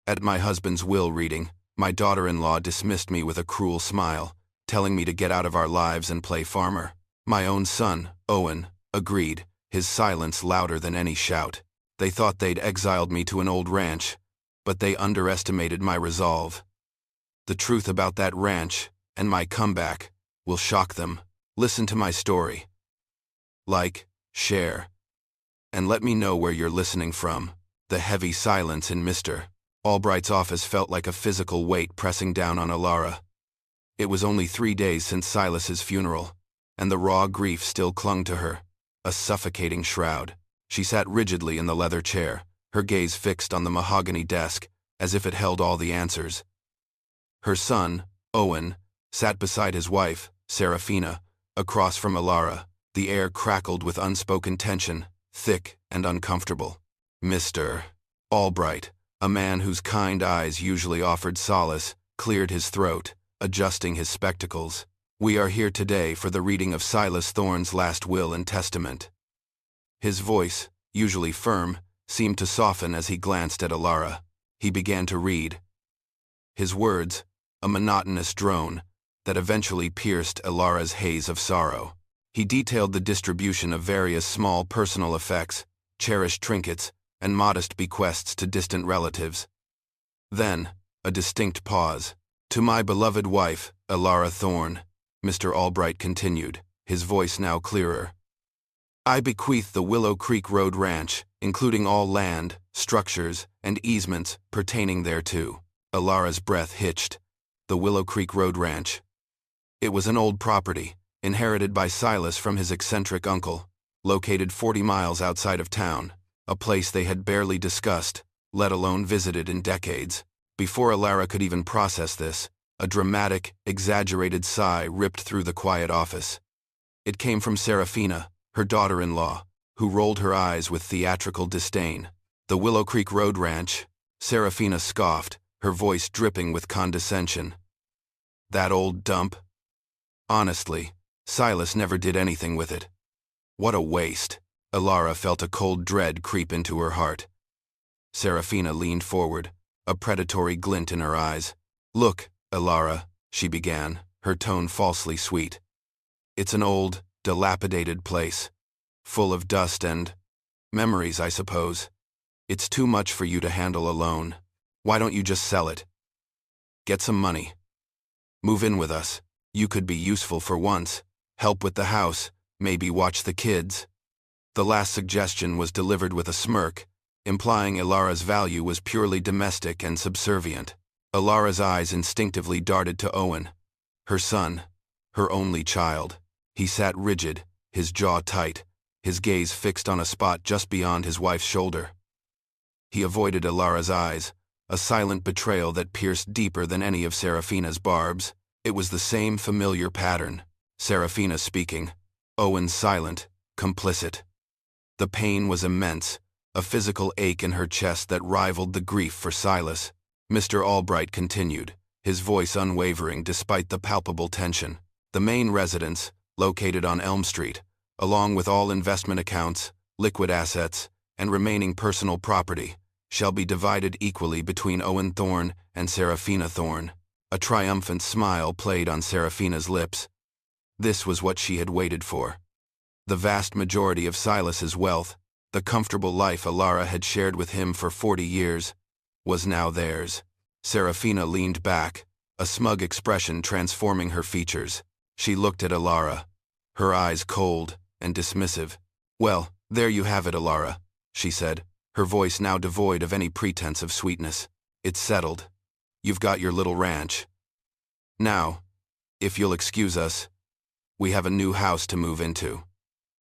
At my husband's will reading, my daughter-in-law dismissed me with a cruel smile, telling me to get out of our lives and play farmer. My own son, Owen, agreed, his silence louder than any shout. They thought they'd exiled me to an old ranch, but they underestimated my resolve. The truth about that ranch, and my comeback, will shock them. Listen to my story. Like, share, and let me know where you're listening from. The heavy silence in Mr. Albright's office felt like a physical weight pressing down on Elara. It was only 3 days since Silas's funeral, and the raw grief still clung to her, a suffocating shroud. She sat rigidly in the leather chair, her gaze fixed on the mahogany desk, as if it held all the answers. Her son, Owen, sat beside his wife, Serafina, across from Elara. The air crackled with unspoken tension, thick and uncomfortable. Mr. Albright, a man whose kind eyes usually offered solace, cleared his throat, adjusting his spectacles. We are here today for the reading of Silas Thorne's last will and testament. His voice, usually firm, seemed to soften as he glanced at Elara. He began to read. His words, a monotonous drone, that eventually pierced Elara's haze of sorrow. He detailed the distribution of various small personal effects, cherished trinkets, and modest bequests to distant relatives. Then, a distinct pause. To my beloved wife, Elara Thorne, Mr. Albright continued, his voice now clearer. I bequeath the Willow Creek Road Ranch, including all land, structures, and easements pertaining thereto. Elara's breath hitched. The Willow Creek Road Ranch. It was an old property, inherited by Silas from his eccentric uncle, located 40 miles outside of town, a place they had barely discussed, let alone visited in decades. Before Elara could even process this, a dramatic, exaggerated sigh ripped through the quiet office. It came from Serafina, her daughter-in-law, who rolled her eyes with theatrical disdain. The Willow Creek Road Ranch, Serafina scoffed, her voice dripping with condescension. That old dump? Honestly, Silas never did anything with it. What a waste. Elara felt a cold dread creep into her heart. Serafina leaned forward, a predatory glint in her eyes. Look, Elara, she began, her tone falsely sweet. It's an old, dilapidated place, full of dust and memories, I suppose. It's too much for you to handle alone. Why don't you just sell it? Get some money. Move in with us. You could be useful for once. Help with the house, maybe watch the kids. The last suggestion was delivered with a smirk, implying Elara's value was purely domestic and subservient. Elara's eyes instinctively darted to Owen, her son, her only child. He sat rigid, his jaw tight, his gaze fixed on a spot just beyond his wife's shoulder. He avoided Elara's eyes, a silent betrayal that pierced deeper than any of Serafina's barbs. It was the same familiar pattern. Serafina speaking, Owen silent, complicit. The pain was immense, a physical ache in her chest that rivaled the grief for Silas. Mr. Albright continued, his voice unwavering despite the palpable tension. The main residence, located on Elm Street, along with all investment accounts, liquid assets, and remaining personal property, shall be divided equally between Owen Thorne and Serafina Thorne. A triumphant smile played on Serafina's lips. This was what she had waited for. The vast majority of Silas's wealth, the comfortable life Elara had shared with him for 40 years, was now theirs. Serafina leaned back, a smug expression transforming her features. She looked at Elara, her eyes cold and dismissive. Well, there you have it, Elara, she said, her voice now devoid of any pretense of sweetness. It's settled. You've got your little ranch. Now, if you'll excuse us, we have a new house to move into.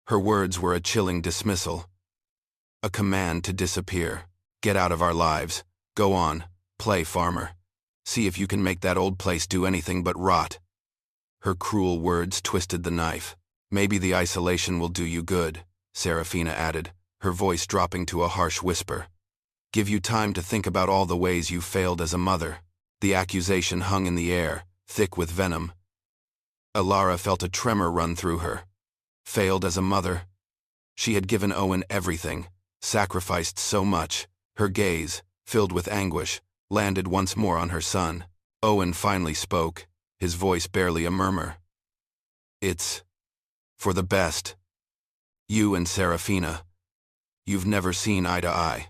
Her words were a chilling dismissal, a command to disappear. Get out of our lives. Go on, play farmer. See if you can make that old place do anything but rot. Her cruel words twisted the knife. Maybe the isolation will do you good, Serafina added, her voice dropping to a harsh whisper. Give you time to think about all the ways you failed as a mother. The accusation hung in the air, thick with venom. Elara felt a tremor run through her. Failed as a mother? She had given Owen everything, sacrificed so much. Her gaze, filled with anguish, landed once more on her son. Owen finally spoke, his voice barely a murmur. "It's for the best. You and Serafina, you've never seen eye to eye.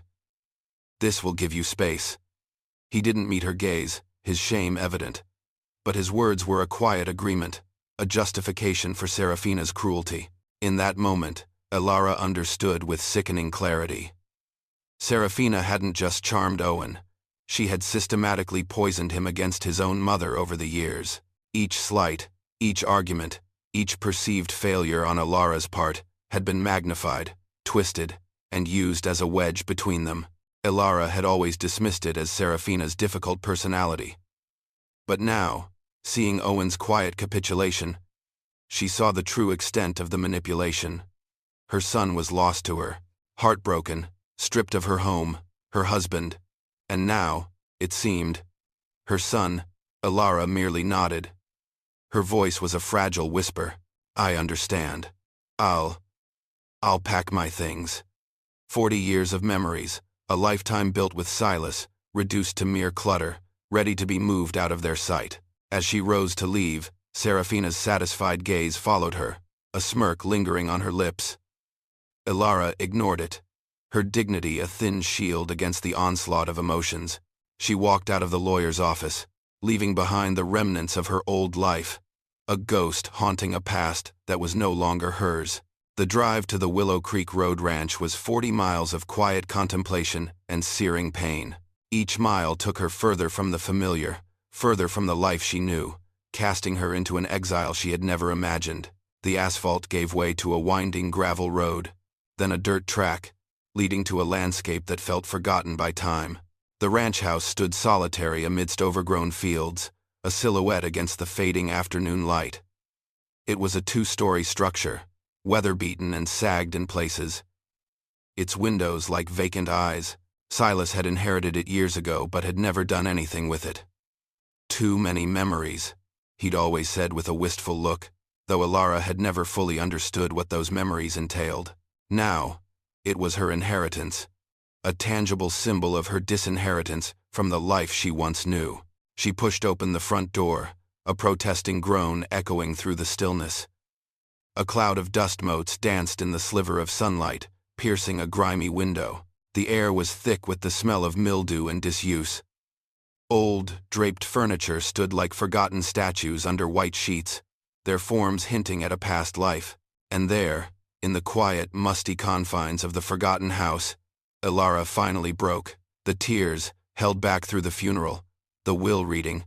This will give you space." He didn't meet her gaze, his shame evident. But his words were a quiet agreement, a justification for Serafina's cruelty. In that moment, Elara understood with sickening clarity. Serafina hadn't just charmed Owen. She had systematically poisoned him against his own mother over the years. Each slight, each argument, each perceived failure on Elara's part had been magnified, twisted, and used as a wedge between them. Elara had always dismissed it as Serafina's difficult personality. But now, seeing Owen's quiet capitulation, she saw the true extent of the manipulation. Her son was lost to her, heartbroken, stripped of her home, her husband, and now, it seemed, her son. Elara merely nodded. Her voice was a fragile whisper. "I understand. I'll pack my things." 40 years of memories, a lifetime built with Silas, reduced to mere clutter, ready to be moved out of their sight. As she rose to leave, Serafina's satisfied gaze followed her, a smirk lingering on her lips. Elara ignored it, her dignity a thin shield against the onslaught of emotions. She walked out of the lawyer's office, leaving behind the remnants of her old life, a ghost haunting a past that was no longer hers. The drive to the Willow Creek Road Ranch was 40 miles of quiet contemplation and searing pain. Each mile took her further from the familiar, further from the life she knew, casting her into an exile she had never imagined. The asphalt gave way to a winding gravel road, then a dirt track, leading to a landscape that felt forgotten by time. The ranch house stood solitary amidst overgrown fields, a silhouette against the fading afternoon light. It was a 2-story structure, weather-beaten and sagged in places. Its windows like vacant eyes. Silas had inherited it years ago but had never done anything with it. "Too many memories," he'd always said with a wistful look, though Elara had never fully understood what those memories entailed. Now, it was her inheritance, a tangible symbol of her disinheritance from the life she once knew. She pushed open the front door, a protesting groan echoing through the stillness. A cloud of dust motes danced in the sliver of sunlight, piercing a grimy window. The air was thick with the smell of mildew and disuse. Old, draped furniture stood like forgotten statues under white sheets, their forms hinting at a past life. And there, in the quiet, musty confines of the forgotten house, Elara finally broke. The tears, held back through the funeral, the will reading,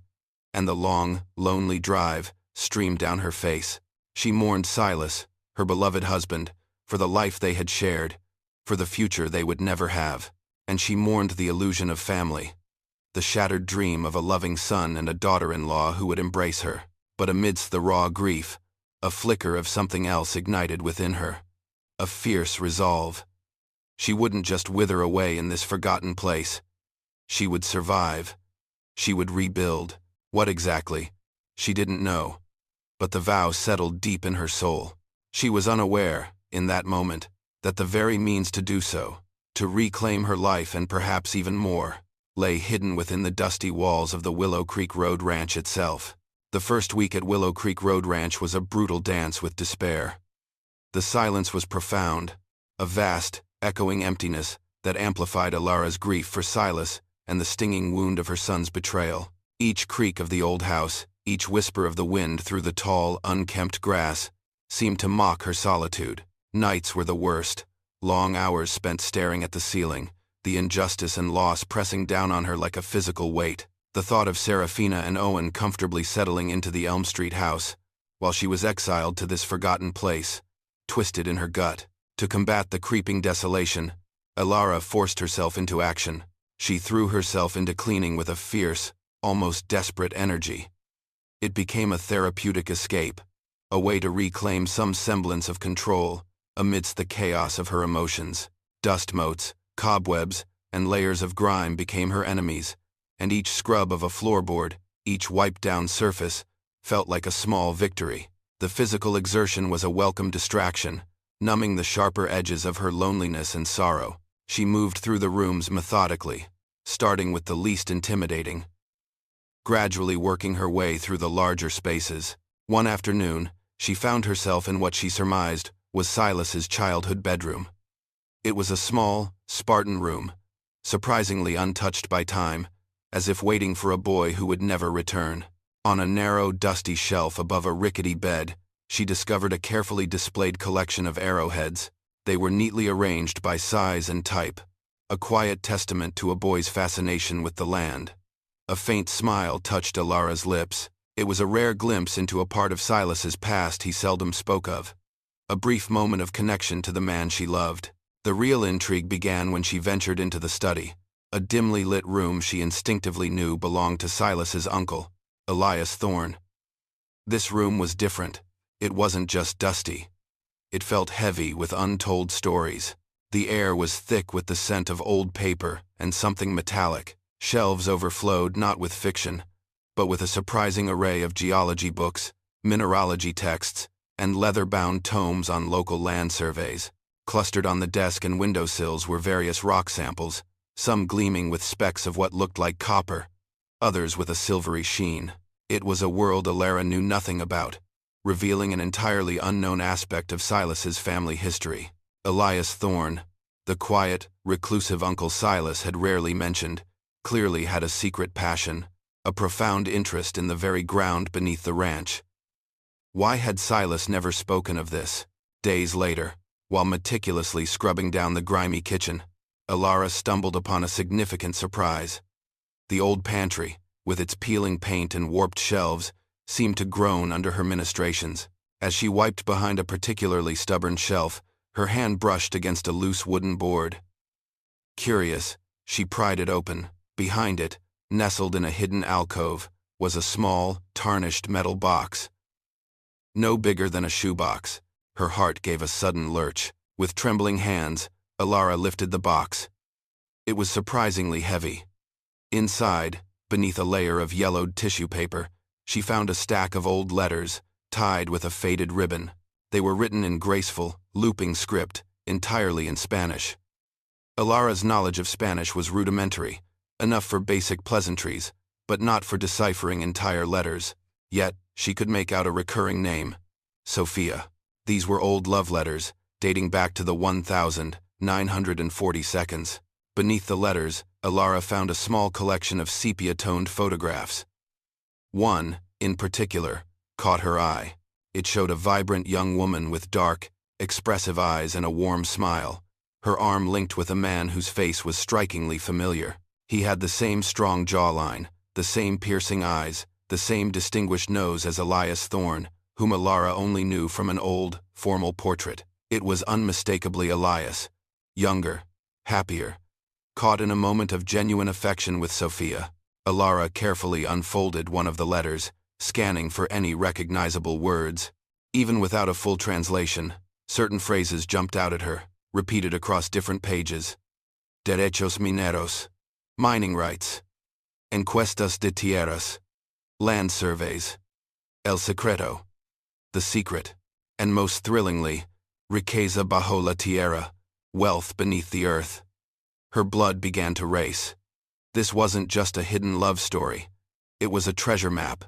and the long, lonely drive, streamed down her face. She mourned Silas, her beloved husband, for the life they had shared, for the future they would never have. And she mourned the illusion of family, the shattered dream of a loving son and a daughter-in-law who would embrace her. But amidst the raw grief, a flicker of something else ignited within her, a fierce resolve. She wouldn't just wither away in this forgotten place. She would survive. She would rebuild. What exactly? She didn't know. But the vow settled deep in her soul. She was unaware, in that moment, that the very means to do so, to reclaim her life and perhaps even more, lay hidden within the dusty walls of the Willow Creek Road Ranch itself. The first week at Willow Creek Road Ranch was a brutal dance with despair. The silence was profound, a vast, echoing emptiness that amplified Elara's grief for Silas and the stinging wound of her son's betrayal. Each creak of the old house, each whisper of the wind through the tall, unkempt grass, seemed to mock her solitude. Nights were the worst, long hours spent staring at the ceiling, the injustice and loss pressing down on her like a physical weight. The thought of Serafina and Owen comfortably settling into the Elm Street house, while she was exiled to this forgotten place, twisted in her gut. To combat the creeping desolation, Elara forced herself into action. She threw herself into cleaning with a fierce, almost desperate energy. It became a therapeutic escape, a way to reclaim some semblance of control amidst the chaos of her emotions. Dust motes, cobwebs, and layers of grime became her enemies, and each scrub of a floorboard, each wiped-down surface, felt like a small victory. The physical exertion was a welcome distraction, numbing the sharper edges of her loneliness and sorrow. She moved through the rooms methodically, starting with the least intimidating, gradually working her way through the larger spaces. One afternoon, she found herself in what she surmised was Silas's childhood bedroom. It was a small, Spartan room, surprisingly untouched by time, as if waiting for a boy who would never return. On a narrow, dusty shelf above a rickety bed, she discovered a carefully displayed collection of arrowheads. They were neatly arranged by size and type, a quiet testament to a boy's fascination with the land. A faint smile touched Elara's lips. It was a rare glimpse into a part of Silas's past he seldom spoke of. A brief moment of connection to the man she loved. The real intrigue began when she ventured into the study, a dimly lit room she instinctively knew belonged to Silas's uncle, Elias Thorne. This room was different. It wasn't just dusty. It felt heavy with untold stories. The air was thick with the scent of old paper and something metallic. Shelves overflowed not with fiction, but with a surprising array of geology books, mineralogy texts, and leather-bound tomes on local land surveys. Clustered on the desk and windowsills were various rock samples, some gleaming with specks of what looked like copper, others with a silvery sheen. It was a world Elara knew nothing about, revealing an entirely unknown aspect of Silas's family history. Elias Thorne, the quiet, reclusive Uncle Silas had rarely mentioned, clearly had a secret passion, a profound interest in the very ground beneath the ranch. Why had Silas never spoken of this? Days later, while meticulously scrubbing down the grimy kitchen, Elara stumbled upon a significant surprise. The old pantry, with its peeling paint and warped shelves, seemed to groan under her ministrations. As she wiped behind a particularly stubborn shelf, her hand brushed against a loose wooden board. Curious, she pried it open. Behind it, nestled in a hidden alcove, was a small, tarnished metal box. No bigger than a shoebox. Her heart gave a sudden lurch. With trembling hands, Elara lifted the box. It was surprisingly heavy. Inside, beneath a layer of yellowed tissue paper, she found a stack of old letters, tied with a faded ribbon. They were written in graceful, looping script, entirely in Spanish. Elara's knowledge of Spanish was rudimentary, enough for basic pleasantries, but not for deciphering entire letters. Yet, she could make out a recurring name, Sophia. These were old love letters, dating back to the 1,940 seconds. Beneath the letters, Elara found a small collection of sepia-toned photographs. One, in particular, caught her eye. It showed a vibrant young woman with dark, expressive eyes and a warm smile, her arm linked with a man whose face was strikingly familiar. He had the same strong jawline, the same piercing eyes, the same distinguished nose as Elias Thorne, whom Elara only knew from an old, formal portrait. It was unmistakably Elias, younger, happier, caught in a moment of genuine affection with Sophia. Elara carefully unfolded one of the letters, scanning for any recognizable words. Even without a full translation, certain phrases jumped out at her, repeated across different pages. Derechos mineros, mining rights. Encuestas de tierras, land surveys. El secreto, the secret. And most thrillingly, riqueza bajo la tierra, wealth beneath the earth. Her blood began to race. This wasn't just a hidden love story. It was a treasure map,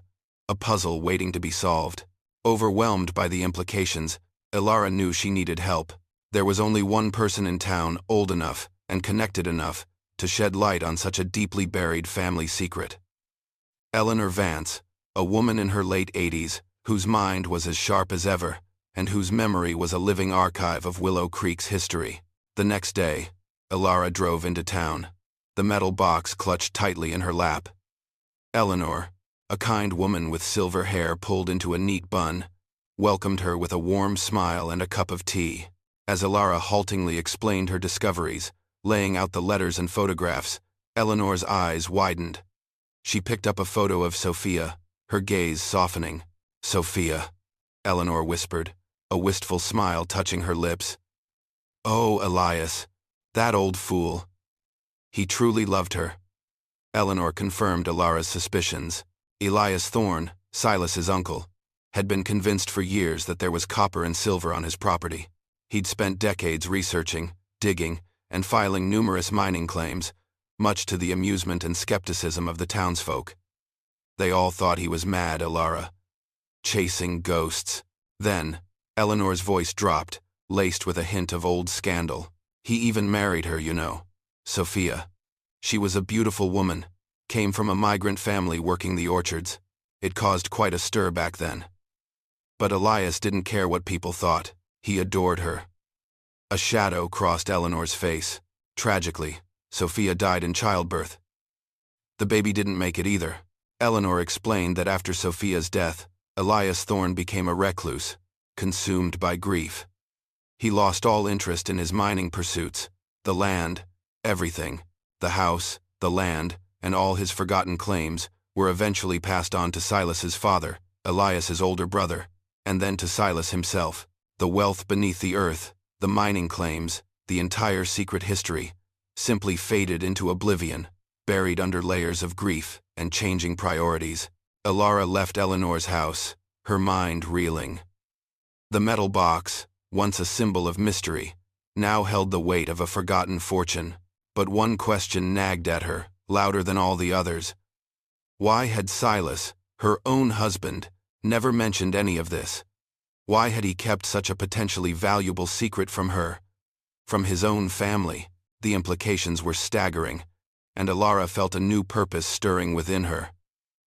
a puzzle waiting to be solved. Overwhelmed by the implications, Elara knew she needed help. There was only one person in town old enough and connected enough to shed light on such a deeply buried family secret. Eleanor Vance, a woman in her late 80s, whose mind was as sharp as ever, and whose memory was a living archive of Willow Creek's history. The next day, Elara drove into town, the metal box clutched tightly in her lap. Eleanor, a kind woman with silver hair pulled into a neat bun, welcomed her with a warm smile and a cup of tea. As Elara haltingly explained her discoveries, laying out the letters and photographs, Eleanor's eyes widened. She picked up a photo of Sophia, her gaze softening. "Sophia," Eleanor whispered, a wistful smile touching her lips. "Oh, Elias, that old fool. He truly loved her." Eleanor confirmed Elara's suspicions. Elias Thorne, Silas's uncle, had been convinced for years that there was copper and silver on his property. He'd spent decades researching, digging, and filing numerous mining claims, much to the amusement and skepticism of the townsfolk. They all thought he was mad, Elara. Chasing ghosts. Then, Eleanor's voice dropped, laced with a hint of old scandal. He even married her, you know. Sophia. She was a beautiful woman, came from a migrant family working the orchards. It caused quite a stir back then. But Elias didn't care what people thought. He adored her. A shadow crossed Eleanor's face. Tragically, Sophia died in childbirth. The baby didn't make it either. Eleanor explained that after Sophia's death, Elias Thorne became a recluse, consumed by grief. He lost all interest in his mining pursuits, the land, everything, the house, the land, and all his forgotten claims were eventually passed on to Silas's father, Elias's older brother, and then to Silas himself. The wealth beneath the earth, the mining claims, the entire secret history, simply faded into oblivion, buried under layers of grief and changing priorities. Elara left Eleanor's house, her mind reeling. The metal box, once a symbol of mystery, now held the weight of a forgotten fortune. But one question nagged at her, louder than all the others. Why had Silas, her own husband, never mentioned any of this? Why had he kept such a potentially valuable secret from her? From his own family? The implications were staggering, and Elara felt a new purpose stirring within her.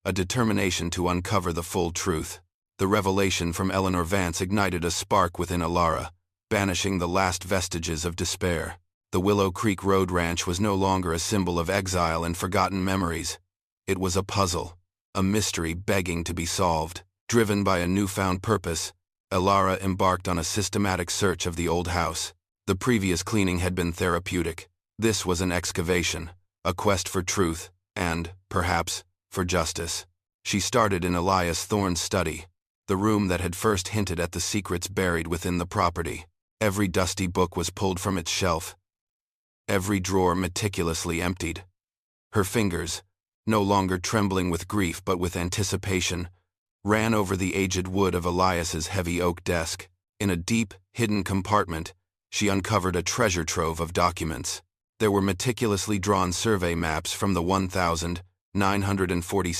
A determination to uncover the full truth. The revelation from Eleanor Vance ignited a spark within Elara, banishing the last vestiges of despair. The Willow Creek Road Ranch was no longer a symbol of exile and forgotten memories. It was a puzzle, a mystery begging to be solved. Driven by a newfound purpose, Elara embarked on a systematic search of the old house. The previous cleaning had been therapeutic. This was an excavation, a quest for truth, and, perhaps, for justice. She started in Elias Thorne's study, the room that had first hinted at the secrets buried within the property. Every dusty book was pulled from its shelf, every drawer meticulously emptied. Her fingers, no longer trembling with grief but with anticipation, ran over the aged wood of Elias's heavy oak desk. In a deep, hidden compartment, she uncovered a treasure trove of documents. There were meticulously drawn survey maps from the 1,940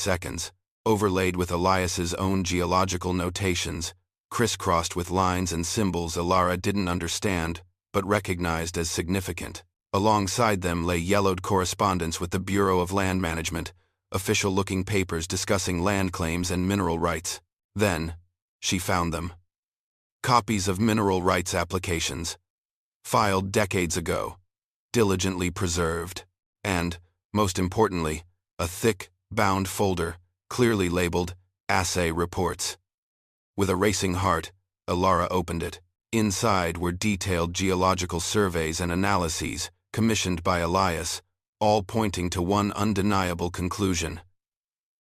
overlaid with Elias's own geological notations, crisscrossed with lines and symbols Elara didn't understand, but recognized as significant. Alongside them lay yellowed correspondence with the Bureau of Land Management, official-looking papers discussing land claims and mineral rights. Then, she found them. Copies of mineral rights applications, filed decades ago, diligently preserved, and, most importantly, a thick, bound folder, clearly labeled Assay Reports. With a racing heart, Elara opened it. Inside were detailed geological surveys and analyses, commissioned by Elias, all pointing to one undeniable conclusion.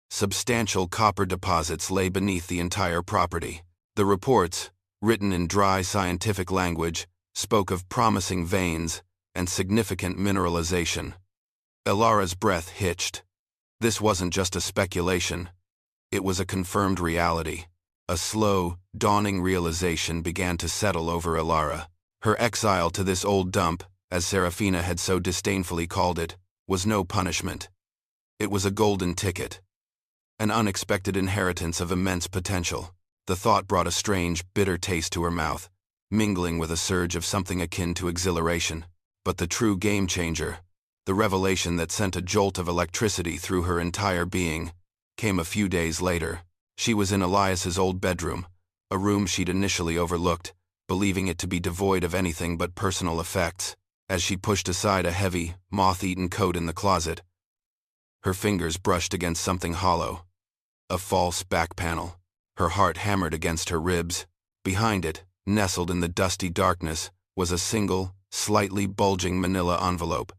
Substantial copper deposits lay beneath the entire property. The reports, written in dry scientific language, spoke of promising veins and significant mineralization. Elara's breath hitched. This wasn't just a speculation. It was a confirmed reality. A slow, dawning realization began to settle over Elara. Her exile to this old dump, as Serafina had so disdainfully called it, was no punishment. It was a golden ticket. An unexpected inheritance of immense potential. The thought brought a strange, bitter taste to her mouth, mingling with a surge of something akin to exhilaration. But the true game-changer, the revelation that sent a jolt of electricity through her entire being, came a few days later. She was in Elias's old bedroom, a room she'd initially overlooked, believing it to be devoid of anything but personal effects. As she pushed aside a heavy, moth-eaten coat in the closet, her fingers brushed against something hollow. A false back panel. Her heart hammered against her ribs. Behind it, nestled in the dusty darkness, was a single, slightly bulging manila envelope.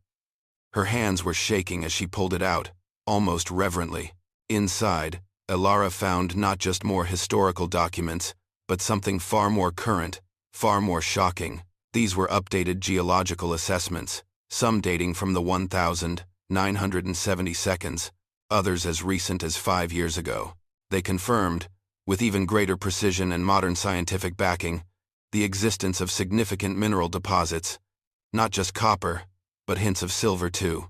Her hands were shaking as she pulled it out, almost reverently. Inside, Elara found not just more historical documents, but something far more current, far more shocking. These were updated geological assessments, some dating from the 1,970, others as recent as 5 years ago. They confirmed, with even greater precision and modern scientific backing, the existence of significant mineral deposits, not just copper, but hints of silver too.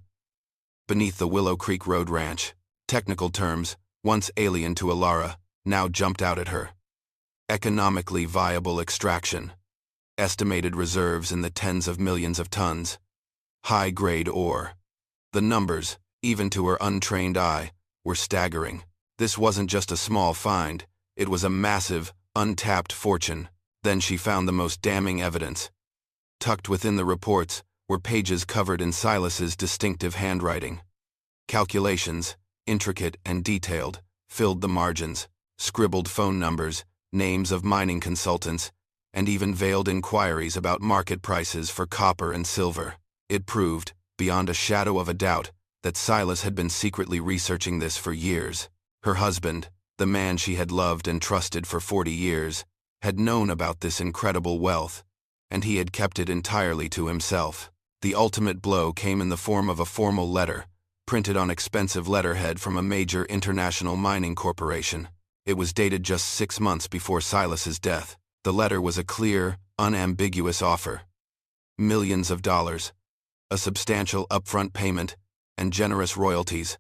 beneath the Willow Creek Road Ranch. Technical terms, once alien to Elara, now jumped out at her. Economically viable extraction. Estimated reserves in the tens of millions of tons. High-grade ore. The numbers, even to her untrained eye, were staggering. This wasn't just a small find, it was a massive, untapped fortune. Then she found the most damning evidence. Tucked within the reports were pages covered in Silas's distinctive handwriting. Calculations, intricate and detailed, filled the margins, scribbled phone numbers, names of mining consultants, and even veiled inquiries about market prices for copper and silver. It proved, beyond a shadow of a doubt, that Silas had been secretly researching this for years. Her husband, the man she had loved and trusted for 40 years, had known about this incredible wealth, and he had kept it entirely to himself. The ultimate blow came in the form of a formal letter, printed on expensive letterhead from a major international mining corporation. It was dated just 6 months before Silas's death. The letter was a clear, unambiguous offer. Millions of dollars, a substantial upfront payment, and generous royalties,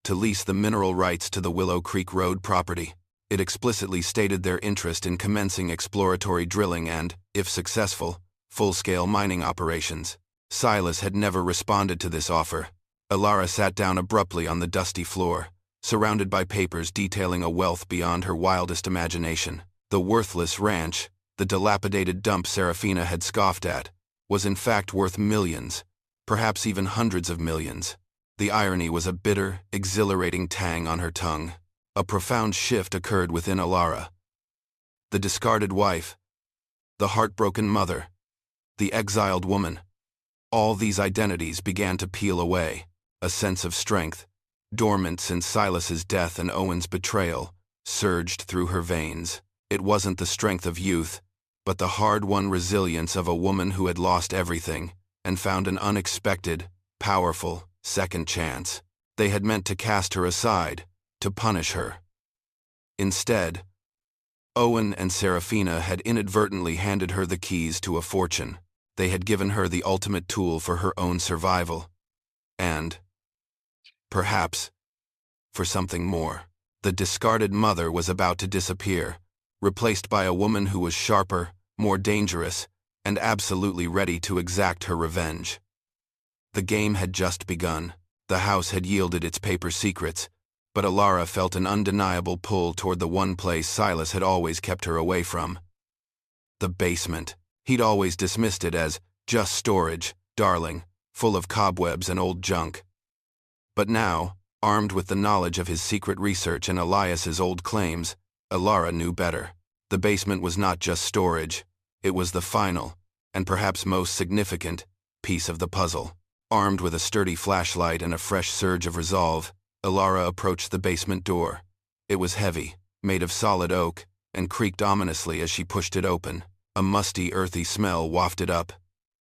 to lease the mineral rights to the Willow Creek Road property. It explicitly stated their interest in commencing exploratory drilling and, if successful, full-scale mining operations. Silas had never responded to this offer. Elara sat down abruptly on the dusty floor, surrounded by papers detailing a wealth beyond her wildest imagination. The worthless ranch, the dilapidated dump Serafina had scoffed at, was in fact worth millions, perhaps even hundreds of millions. The irony was a bitter, exhilarating tang on her tongue. A profound shift occurred within Elara. The discarded wife, the heartbroken mother, the exiled woman. All these identities began to peel away. A sense of strength, dormant since Silas's death and Owen's betrayal, surged through her veins. It wasn't the strength of youth, but the hard-won resilience of a woman who had lost everything and found an unexpected, powerful, second chance. They had meant to cast her aside, to punish her. Instead, Owen and Serafina had inadvertently handed her the keys to a fortune. They had given her the ultimate tool for her own survival. And, perhaps, for something more. The discarded mother was about to disappear, replaced by a woman who was sharper, more dangerous, and absolutely ready to exact her revenge. The game had just begun. The house had yielded its paper secrets, but Elara felt an undeniable pull toward the one place Silas had always kept her away from. The basement. He'd always dismissed it as just storage, darling, full of cobwebs and old junk. But now, armed with the knowledge of his secret research and Elias's old claims, Elara knew better. The basement was not just storage, it was the final, and perhaps most significant, piece of the puzzle. Armed with a sturdy flashlight and a fresh surge of resolve, Elara approached the basement door. It was heavy, made of solid oak, and creaked ominously as she pushed it open. A musty, earthy smell wafted up,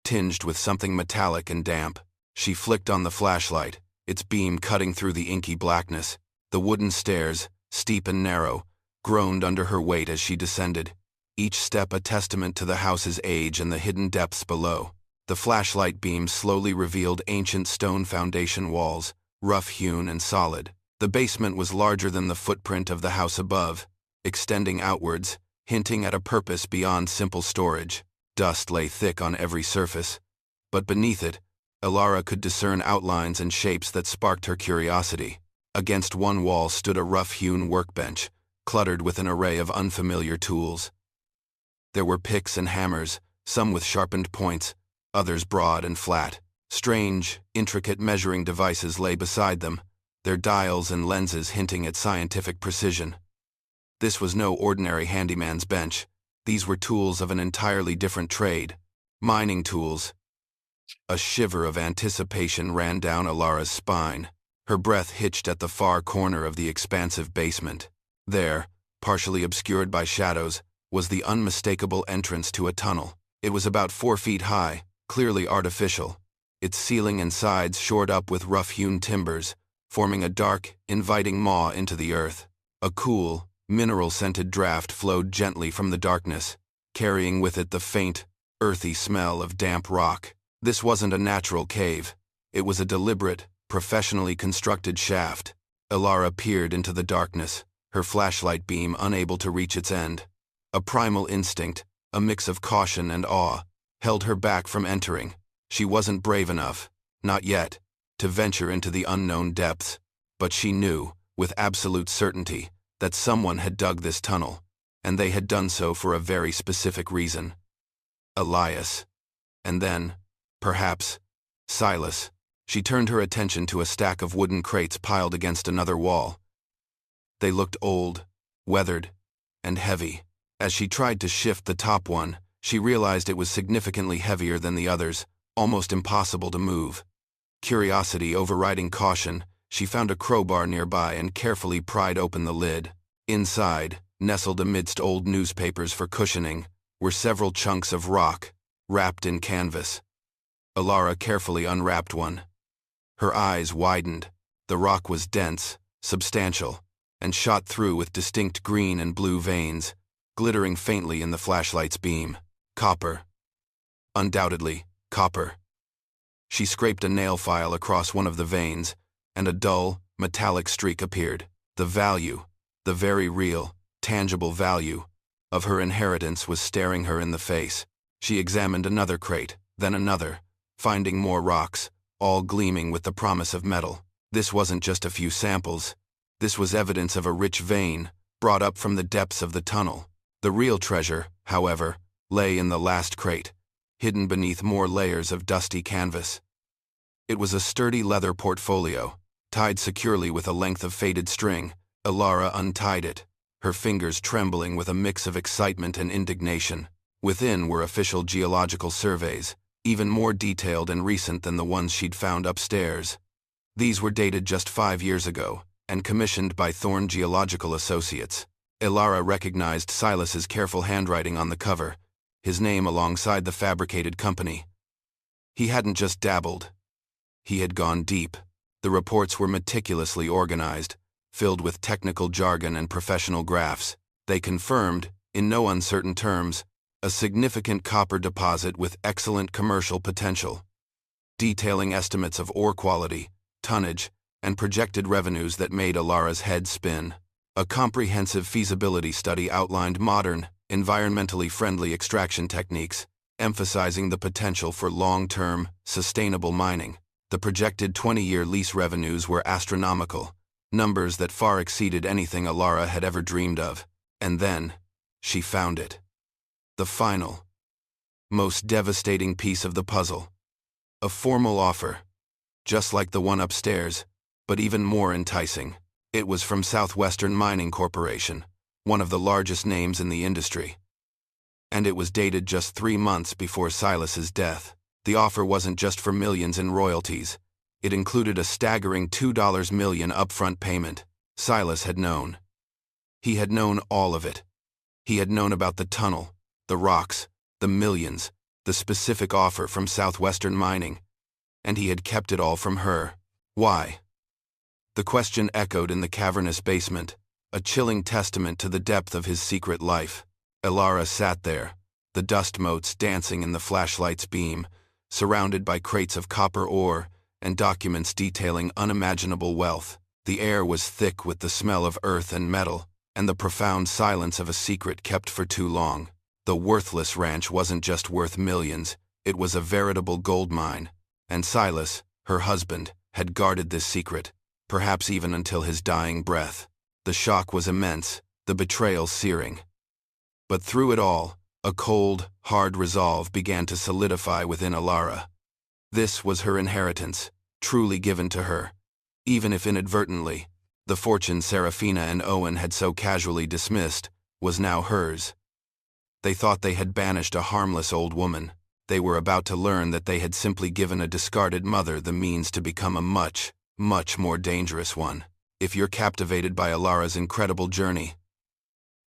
tinged with something metallic and damp. She flicked on the flashlight, its beam cutting through the inky blackness. The wooden stairs, steep and narrow, groaned under her weight as she descended, each step a testament to the house's age and the hidden depths below. The flashlight beam slowly revealed ancient stone foundation walls, rough-hewn and solid. The basement was larger than the footprint of the house above, extending outwards, hinting at a purpose beyond simple storage. Dust lay thick on every surface, but beneath it, Elara could discern outlines and shapes that sparked her curiosity. Against one wall stood a rough-hewn workbench, cluttered with an array of unfamiliar tools. There were picks and hammers, some with sharpened points, others broad and flat. Strange, intricate measuring devices lay beside them, their dials and lenses hinting at scientific precision. This was no ordinary handyman's bench. These were tools of an entirely different trade. Mining tools. A shiver of anticipation ran down Elara's spine. Her breath hitched at the far corner of the expansive basement. There, partially obscured by shadows, was the unmistakable entrance to a tunnel. It was about 4 feet high, clearly artificial, its ceiling and sides shored up with rough-hewn timbers, forming a dark, inviting maw into the earth. A cool, mineral-scented draft flowed gently from the darkness, carrying with it the faint, earthy smell of damp rock. This wasn't a natural cave. It was a deliberate, professionally constructed shaft. Elara peered into the darkness, her flashlight beam unable to reach its end. A primal instinct, a mix of caution and awe, held her back from entering. She wasn't brave enough, not yet, to venture into the unknown depths, but she knew, with absolute certainty, that someone had dug this tunnel, and they had done so for a very specific reason. Elias. And then, perhaps, Silas. She turned her attention to a stack of wooden crates piled against another wall. They looked old, weathered, and heavy. As she tried to shift the top one, she realized it was significantly heavier than the others, almost impossible to move. Curiosity overriding caution, she found a crowbar nearby and carefully pried open the lid. Inside, nestled amidst old newspapers for cushioning, were several chunks of rock, wrapped in canvas. Elara carefully unwrapped one. Her eyes widened. The rock was dense, substantial, and shot through with distinct green and blue veins, glittering faintly in the flashlight's beam. Copper. Undoubtedly, copper. She scraped a nail file across one of the veins, and a dull, metallic streak appeared. The value, the very real, tangible value, of her inheritance was staring her in the face. She examined another crate, then another, finding more rocks, all gleaming with the promise of metal. This wasn't just a few samples. This was evidence of a rich vein, brought up from the depths of the tunnel. The real treasure, however, lay in the last crate, hidden beneath more layers of dusty canvas. It was a sturdy leather portfolio, tied securely with a length of faded string. Elara untied it, her fingers trembling with a mix of excitement and indignation. Within were official geological surveys, even more detailed and recent than the ones she'd found upstairs. These were dated just 5 years ago, and commissioned by Thorn Geological Associates. Elara recognized Silas's careful handwriting on the cover, his name alongside the fabricated company. He hadn't just dabbled. He had gone deep. The reports were meticulously organized, filled with technical jargon and professional graphs. They confirmed, in no uncertain terms, a significant copper deposit with excellent commercial potential, detailing estimates of ore quality, tonnage, and projected revenues that made Elara's head spin. A comprehensive feasibility study outlined modern, environmentally friendly extraction techniques, emphasizing the potential for long-term, sustainable mining. The projected 20-year lease revenues were astronomical, numbers that far exceeded anything Elara had ever dreamed of. And then, she found it. The final, most devastating piece of the puzzle. A formal offer, just like the one upstairs, but even more enticing. It was from Southwestern Mining Corporation, one of the largest names in the industry. And it was dated just 3 months before Silas's death. The offer wasn't just for millions in royalties. It included a staggering $2 million upfront payment. Silas had known. He had known all of it. He had known about the tunnel, the rocks, the millions, the specific offer from Southwestern Mining, and he had kept it all from her. Why? The question echoed in the cavernous basement, a chilling testament to the depth of his secret life. Elara sat there, the dust motes dancing in the flashlight's beam, surrounded by crates of copper ore and documents detailing unimaginable wealth. The air was thick with the smell of earth and metal, and the profound silence of a secret kept for too long. The worthless ranch wasn't just worth millions, it was a veritable gold mine, and Silas, her husband, had guarded this secret, perhaps even until his dying breath. The shock was immense, the betrayal searing. But through it all, a cold, hard resolve began to solidify within Elara. This was her inheritance, truly given to her. Even if inadvertently, the fortune Serafina and Owen had so casually dismissed was now hers. They thought they had banished a harmless old woman. They were about to learn that they had simply given a discarded mother the means to become a much, much more dangerous one. If you're captivated by Elara's incredible journey,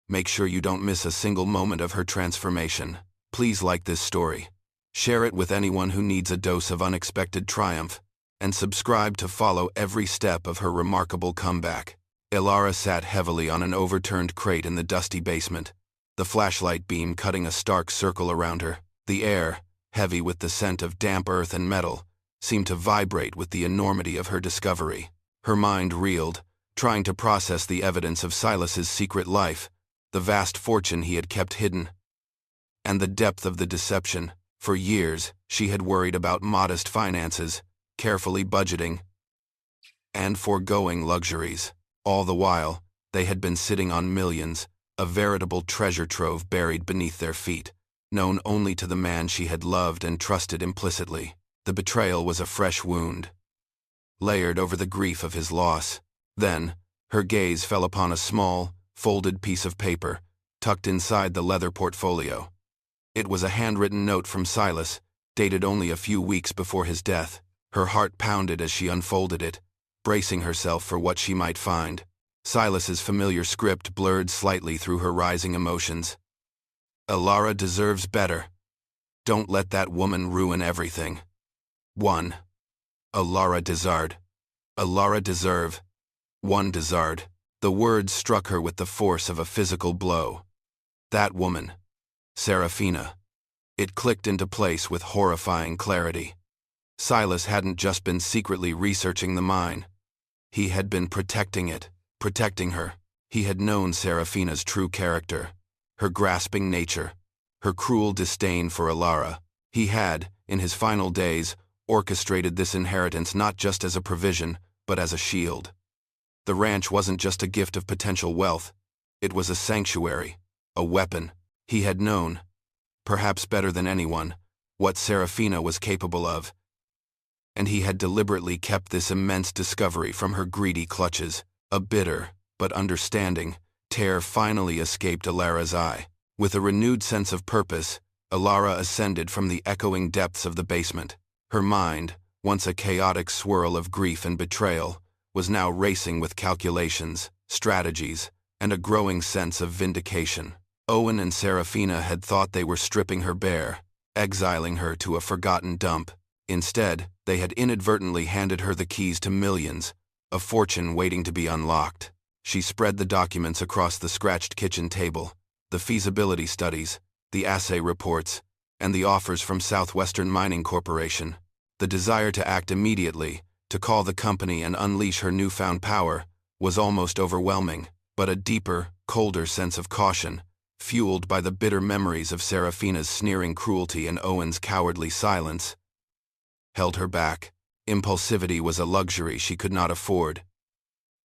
make sure you don't miss a single moment of her transformation. Please like this story, share it with anyone who needs a dose of unexpected triumph, and subscribe to follow every step of her remarkable comeback. Elara sat heavily on an overturned crate in the dusty basement, the flashlight beam cutting a stark circle around her. The air, heavy with the scent of damp earth and metal, seemed to vibrate with the enormity of her discovery. Her mind reeled, trying to process the evidence of Silas's secret life, the vast fortune he had kept hidden, and the depth of the deception. For years, she had worried about modest finances, carefully budgeting, and foregoing luxuries. All the while, they had been sitting on millions, a veritable treasure trove buried beneath their feet, known only to the man she had loved and trusted implicitly. The betrayal was a fresh wound, layered over the grief of his loss. Then, her gaze fell upon a small, folded piece of paper, tucked inside the leather portfolio. It was a handwritten note from Silas, dated only a few weeks before his death. Her heart pounded as she unfolded it, bracing herself for what she might find. Silas's familiar script blurred slightly through her rising emotions. Elara deserves better. Don't let that woman ruin everything. 1. Elara Dizard. Elara deserve. 1 Dizard. The words struck her with the force of a physical blow. That woman. Serafina. It clicked into place with horrifying clarity. Silas hadn't just been secretly researching the mine. He had been protecting it, protecting her. He had known Serafina's true character, her grasping nature, her cruel disdain for Elara. He had, in his final days, orchestrated this inheritance not just as a provision, but as a shield. The ranch wasn't just a gift of potential wealth. It was a sanctuary, a weapon. He had known, perhaps better than anyone, what Serafina was capable of, and he had deliberately kept this immense discovery from her greedy clutches. A bitter, but understanding, tear finally escaped Elara's eye. With a renewed sense of purpose, Elara ascended from the echoing depths of the basement. Her mind, once a chaotic swirl of grief and betrayal, was now racing with calculations, strategies, and a growing sense of vindication. Owen and Serafina had thought they were stripping her bare, exiling her to a forgotten dump. Instead, they had inadvertently handed her the keys to millions, a fortune waiting to be unlocked. She spread the documents across the scratched kitchen table, the feasibility studies, the assay reports, and the offers from Southwestern Mining Corporation. The desire to act immediately, to call the company and unleash her newfound power, was almost overwhelming, but a deeper, colder sense of caution, fueled by the bitter memories of Serafina's sneering cruelty and Owen's cowardly silence, held her back. Impulsivity was a luxury she could not afford.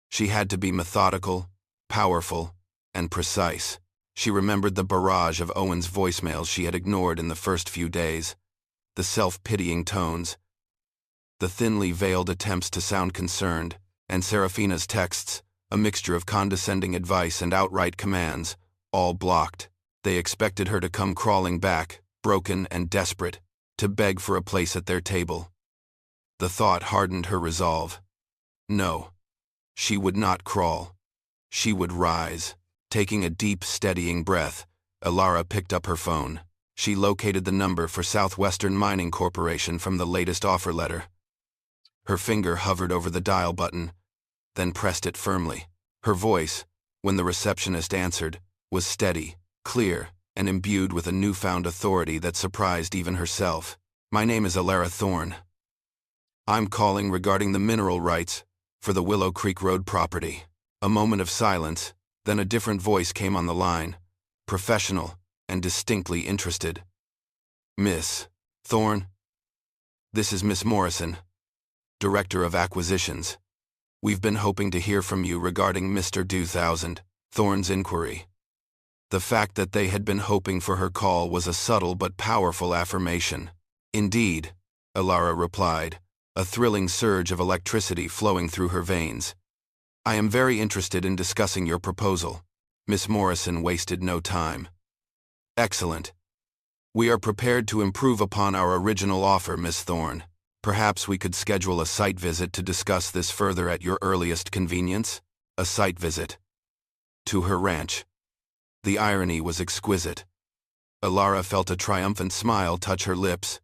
She had to be methodical, powerful, and precise. She remembered the barrage of Owen's voicemails she had ignored in the first few days, the self-pitying tones, the thinly veiled attempts to sound concerned, and Serafina's texts, a mixture of condescending advice and outright commands, all blocked. They expected her to come crawling back, broken and desperate, to beg for a place at their table. The thought hardened her resolve. No, she would not crawl. She would rise. Taking a deep, steadying breath, Elara picked up her phone. She located the number for Southwestern Mining Corporation from the latest offer letter. Her finger hovered over the dial button, then pressed it firmly. Her voice, when the receptionist answered, was steady, clear, and imbued with a newfound authority that surprised even herself. My name is Elara Thorne. I'm calling regarding the mineral rights for the Willow Creek Road property. A moment of silence, then a different voice came on the line, professional and distinctly interested. Miss Thorne? This is Miss Morrison, Director of Acquisitions. We've been hoping to hear from you regarding Mr. 2000, Thorne's inquiry. The fact that they had been hoping for her call was a subtle but powerful affirmation. Indeed, Elara replied, a thrilling surge of electricity flowing through her veins. I am very interested in discussing your proposal. Miss Morrison wasted no time. Excellent. We are prepared to improve upon our original offer, Miss Thorne. Perhaps we could schedule a site visit to discuss this further at your earliest convenience? A site visit to her ranch. The irony was exquisite. Elara felt a triumphant smile touch her lips.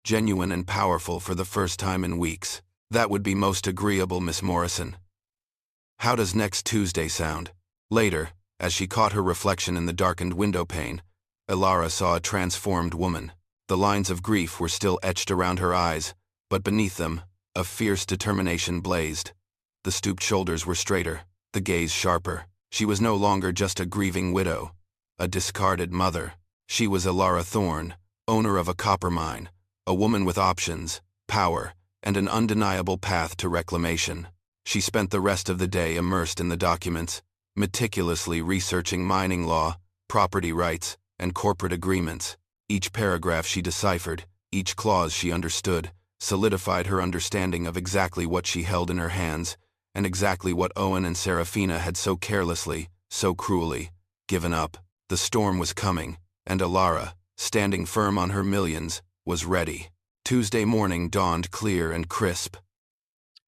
Genuine and powerful for the first time in weeks. That would be most agreeable, Miss Morrison. How does next Tuesday sound? Later, as she caught her reflection in the darkened window pane, Elara saw a transformed woman. The lines of grief were still etched around her eyes, But beneath them, a fierce determination blazed. The stooped shoulders were straighter, the gaze sharper. She was no longer just a grieving widow, a discarded mother. She was Elara Thorne, owner of a copper mine, a woman with options, power, and an undeniable path to reclamation. She spent the rest of the day immersed in the documents, meticulously researching mining law, property rights, and corporate agreements. Each paragraph she deciphered, each clause she understood, solidified her understanding of exactly what she held in her hands, and exactly what Owen and Serafina had so carelessly, so cruelly, given up. The storm was coming, and Elara, standing firm on her millions, was ready. Tuesday morning dawned clear and crisp,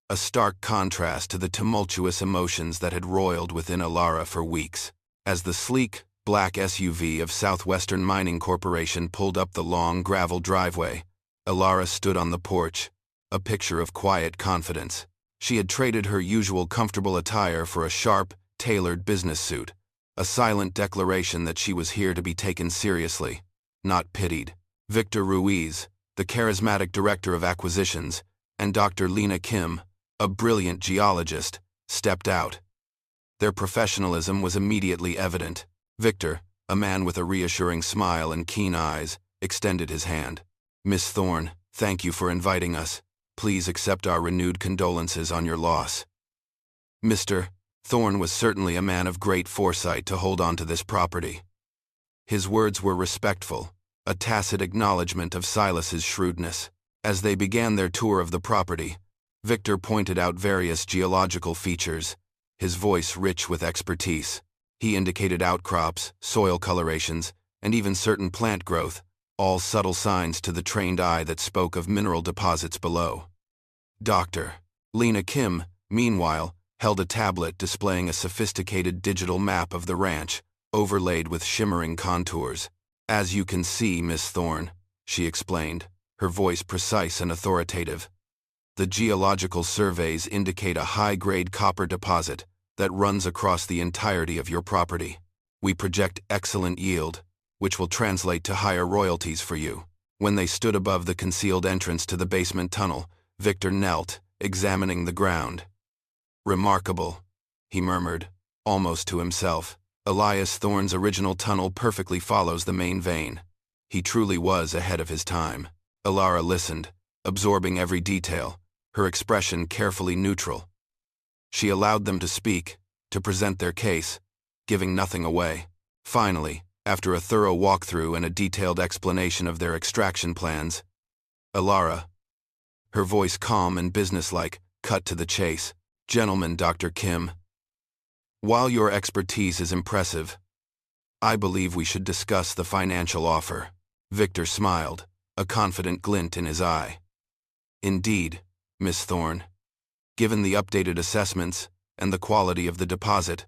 a stark contrast to the tumultuous emotions that had roiled within Elara for weeks. As the sleek, black SUV of Southwestern Mining Corporation pulled up the long gravel driveway, Elara stood on the porch, a picture of quiet confidence. She had traded her usual comfortable attire for a sharp, tailored business suit, a silent declaration that she was here to be taken seriously, not pitied. Victor Ruiz, the charismatic director of acquisitions, and Dr. Lena Kim, a brilliant geologist, stepped out. Their professionalism was immediately evident. Victor, a man with a reassuring smile and keen eyes, extended his hand. "Miss Thorne, thank you for inviting us. Please accept our renewed condolences on your loss." Mr. Thorne was certainly a man of great foresight to hold on to this property. His words were respectful, a tacit acknowledgement of Silas's shrewdness. As they began their tour of the property, Victor pointed out various geological features, his voice rich with expertise. He indicated outcrops, soil colorations, and even certain plant growth, all subtle signs to the trained eye that spoke of mineral deposits below. Dr. Lena Kim, meanwhile, held a tablet displaying a sophisticated digital map of the ranch, overlaid with shimmering contours. "As you can see, Miss Thorne," she explained, her voice precise and authoritative, "the geological surveys indicate a high-grade copper deposit that runs across the entirety of your property. We project excellent yield, which will translate to higher royalties for you." When they stood above the concealed entrance to the basement tunnel, Victor knelt, examining the ground. "Remarkable," he murmured, almost to himself. "Elias Thorne's original tunnel perfectly follows the main vein. He truly was ahead of his time." Elara listened, absorbing every detail, her expression carefully neutral. She allowed them to speak, to present their case, giving nothing away. Finally, after a thorough walkthrough and a detailed explanation of their extraction plans, Elara, her voice calm and businesslike, cut to the chase. "Gentlemen, Dr. Kim, while your expertise is impressive, I believe we should discuss the financial offer." Victor smiled, a confident glint in his eye. "Indeed, Miss Thorne. Given the updated assessments and the quality of the deposit,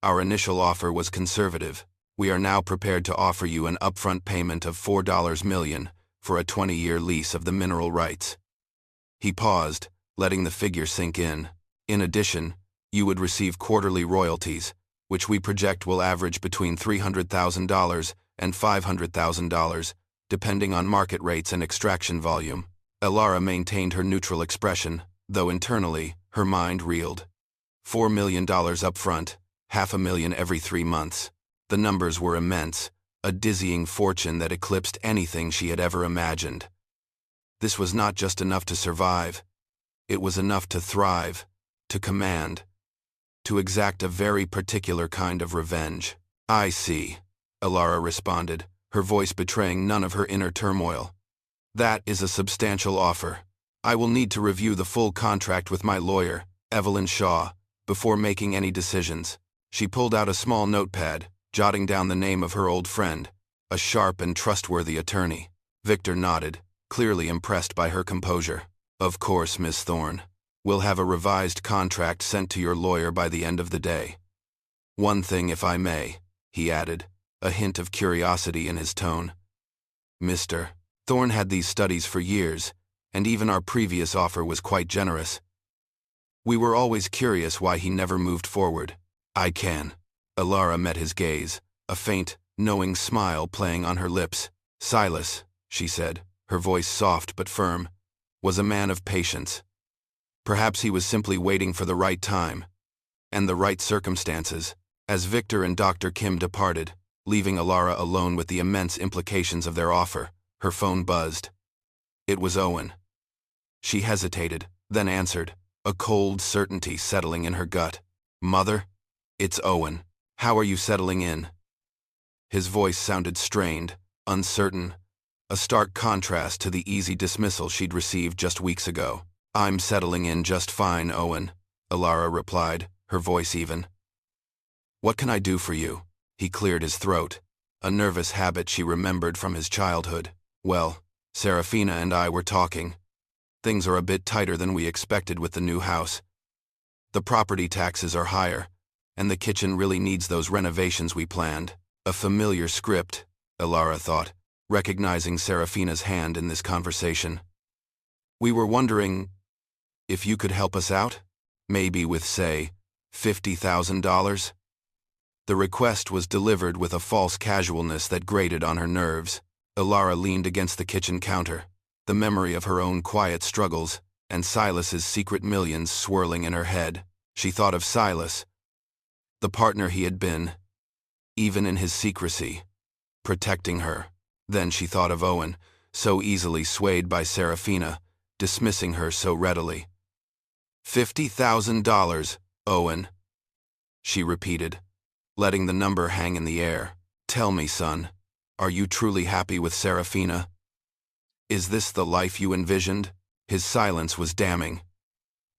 our initial offer was conservative. We are now prepared to offer you an upfront payment of $4 million for a 20-year lease of the mineral rights." He paused, letting the figure sink in. "In addition, you would receive quarterly royalties, which we project will average between $300,000 and $500,000, depending on market rates and extraction volume." Elara maintained her neutral expression, though internally, her mind reeled. $4 million up front, $500,000 every 3 months. The numbers were immense, a dizzying fortune that eclipsed anything she had ever imagined. This was not just enough to survive. It was enough to thrive, to command, to exact a very particular kind of revenge. "I see," Elara responded, her voice betraying none of her inner turmoil. "That is a substantial offer. I will need to review the full contract with my lawyer, Evelyn Shaw, before making any decisions." She pulled out a small notepad, jotting down the name of her old friend, a sharp and trustworthy attorney. Victor nodded, clearly impressed by her composure. "Of course, Miss Thorne. We'll have a revised contract sent to your lawyer by the end of the day. One thing, if I may," he added, a hint of curiosity in his tone. "Mr. Thorne had these studies for years, and even our previous offer was quite generous. We were always curious why he never moved forward." "I can." Elara met his gaze, a faint, knowing smile playing on her lips. "Silas," she said, her voice soft but firm, was a man of patience. Perhaps he was simply waiting for the right time and the right circumstances. As Victor and Dr. Kim departed, leaving Elara alone with the immense implications of their offer, her phone buzzed. It was Owen. She hesitated, then answered, a cold certainty settling in her gut. Mother? It's Owen. How are you settling in? His voice sounded strained, uncertain, a stark contrast to the easy dismissal she'd received just weeks ago. I'm settling in just fine, Owen, Elara replied, her voice even. What can I do for you? He cleared his throat, a nervous habit she remembered from his childhood. Well, Serafina and I were talking. Things are a bit tighter than we expected with the new house. The property taxes are higher, and the kitchen really needs those renovations we planned. A familiar script, Elara thought, recognizing Serafina's hand in this conversation. We were wondering if you could help us out? Maybe with, say, $50,000? The request was delivered with a false casualness that grated on her nerves. Elara leaned against the kitchen counter, the memory of her own quiet struggles and Silas's secret millions swirling in her head. She thought of Silas, the partner he had been, even in his secrecy, protecting her. Then she thought of Owen, so easily swayed by Serafina, dismissing her so readily. $50,000, Owen, she repeated, letting the number hang in the air. Tell me, son, are you truly happy with Serafina? Is this the life you envisioned? His silence was damning.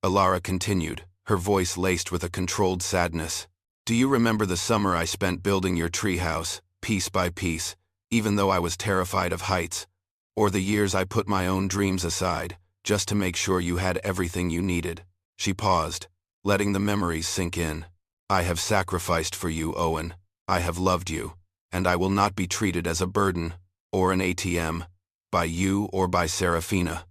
Elara continued, her voice laced with a controlled sadness. Do you remember the summer I spent building your treehouse, piece by piece, even though I was terrified of heights? Or the years I put my own dreams aside, just to make sure you had everything you needed? She paused, letting the memories sink in. I have sacrificed for you, Owen. I have loved you, and I will not be treated as a burden, or an ATM, by you or by Serafina.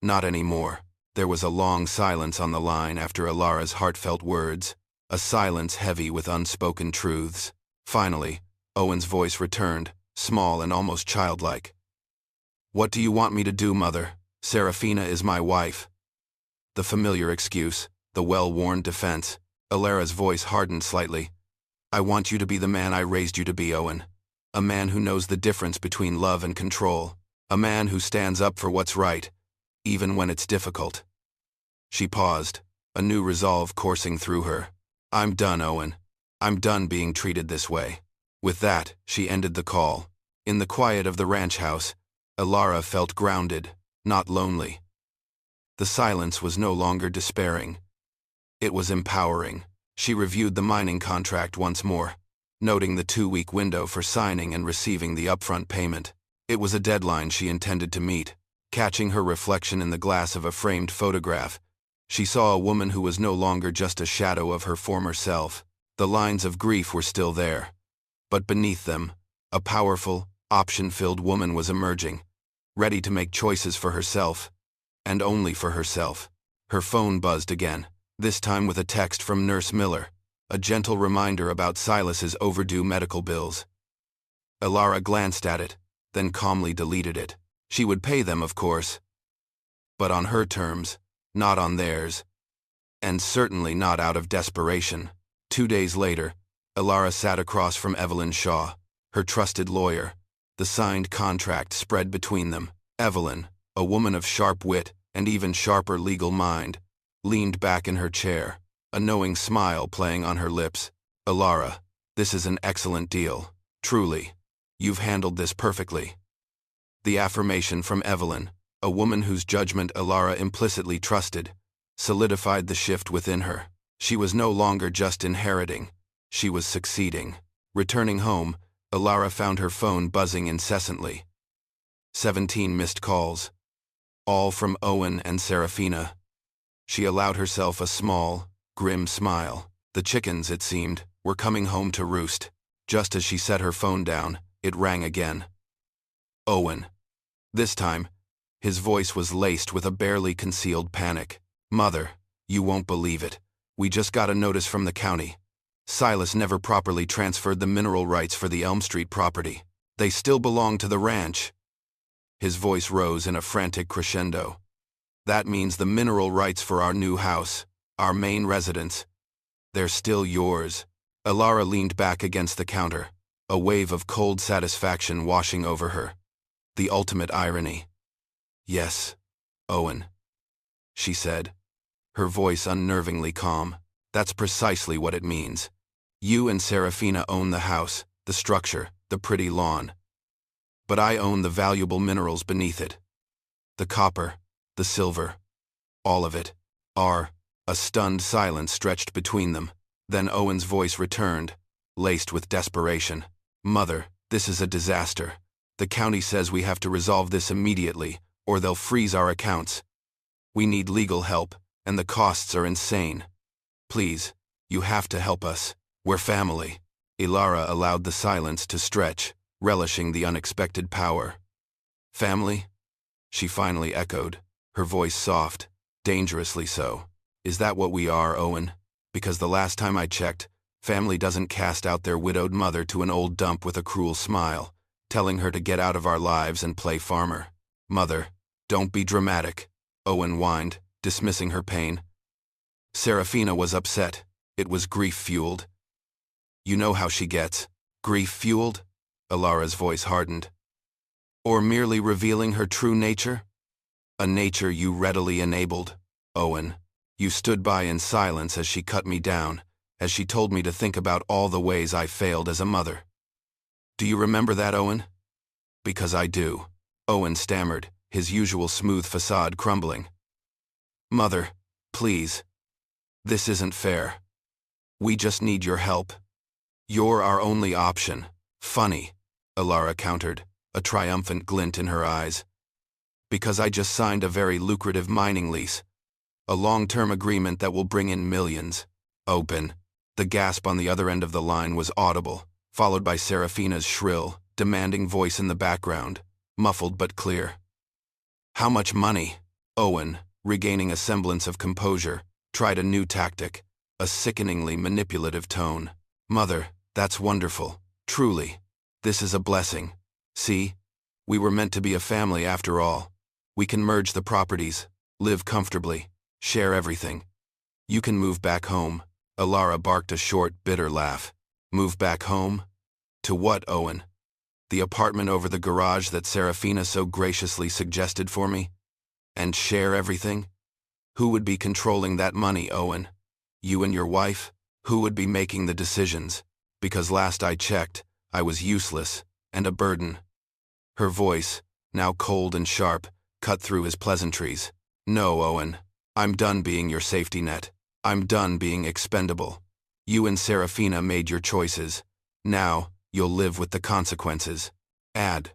Not anymore. There was a long silence on the line after Elara's heartfelt words, a silence heavy with unspoken truths. Finally, Owen's voice returned, small and almost childlike. What do you want me to do, Mother? Serafina is my wife. The familiar excuse, the well-worn defense. Elara's voice hardened slightly. I want you to be the man I raised you to be, Owen. A man who knows the difference between love and control. A man who stands up for what's right, even when it's difficult. She paused, a new resolve coursing through her. I'm done, Owen. I'm done being treated this way. With that, she ended the call. In the quiet of the ranch house, Elara felt grounded, not lonely. The silence was no longer despairing. It was empowering. She reviewed the mining contract once more, noting the 2-week window for signing and receiving the upfront payment. It was a deadline she intended to meet. Catching her reflection in the glass of a framed photograph, she saw a woman who was no longer just a shadow of her former self. The lines of grief were still there, but beneath them, a powerful, option-filled woman was emerging, ready to make choices for herself, and only for herself. Her phone buzzed again, this time with a text from Nurse Miller, a gentle reminder about Silas's overdue medical bills. Elara glanced at it, then calmly deleted it. She would pay them, of course, but on her terms, not on theirs, and certainly not out of desperation. 2 days later, Elara sat across from Evelyn Shaw, her trusted lawyer. The signed contract spread between them. Evelyn, a woman of sharp wit and even sharper legal mind, leaned back in her chair, a knowing smile playing on her lips. Elara, this is an excellent deal. Truly, you've handled this perfectly. The affirmation from Evelyn, a woman whose judgment Elara implicitly trusted, solidified the shift within her. She was no longer just inheriting, she was succeeding. Returning home, Elara found her phone buzzing incessantly. 17 missed calls, all from Owen and Serafina. She allowed herself a small, grim smile. The chickens, it seemed, were coming home to roost. Just as she set her phone down, it rang again. Owen. This time, his voice was laced with a barely concealed panic. Mother, you won't believe it. We just got a notice from the county. Silas never properly transferred the mineral rights for the Elm Street property. They still belong to the ranch. His voice rose in a frantic crescendo. That means the mineral rights for our new house, our main residence. They're still yours. Elara leaned back against the counter, a wave of cold satisfaction washing over her. The ultimate irony. Yes, Owen, she said, her voice unnervingly calm. That's precisely what it means. You and Serafina own the house, the structure, the pretty lawn. But I own the valuable minerals beneath it. The copper, the silver, all of it. A stunned silence stretched between them. Then Owen's voice returned, laced with desperation. Mother, this is a disaster. The county says we have to resolve this immediately, or they'll freeze our accounts. We need legal help, and the costs are insane. Please, you have to help us. We're family. Elara allowed the silence to stretch, relishing the unexpected power. Family? She finally echoed, her voice soft, dangerously so. Is that what we are, Owen? Because the last time I checked, family doesn't cast out their widowed mother to an old dump with a cruel smile, telling her to get out of our lives and play farmer. Mother, don't be dramatic, Owen whined, dismissing her pain. Serafina was upset. It was grief-fueled. You know how she gets. Grief-fueled? Elara's voice hardened. Or merely revealing her true nature? A nature you readily enabled, Owen. You stood by in silence as she cut me down, as she told me to think about all the ways I failed as a mother. Do you remember that, Owen? Because I do, Owen stammered, his usual smooth facade crumbling. Mother, please. This isn't fair. We just need your help. You're our only option. Funny, Elara countered, a triumphant glint in her eyes. Because I just signed a very lucrative mining lease. A long-term agreement that will bring in millions. Open. The gasp on the other end of the line was audible, followed by Serafina's shrill, demanding voice in the background, muffled but clear. How much money? Owen, regaining a semblance of composure, tried a new tactic, a sickeningly manipulative tone. Mother, that's wonderful. Truly. This is a blessing. See? We were meant to be a family after all. We can merge the properties, live comfortably, share everything. You can move back home. Elara barked a short, bitter laugh. Move back home? To what, Owen? The apartment over the garage that Serafina so graciously suggested for me? And share everything? Who would be controlling that money, Owen? You and your wife? Who would be making the decisions? Because last I checked, I was useless and a burden. Her voice, now cold and sharp, cut through his pleasantries. No, Owen. I'm done being your safety net. I'm done being expendable. You and Serafina made your choices. Now, you'll live with the consequences. 6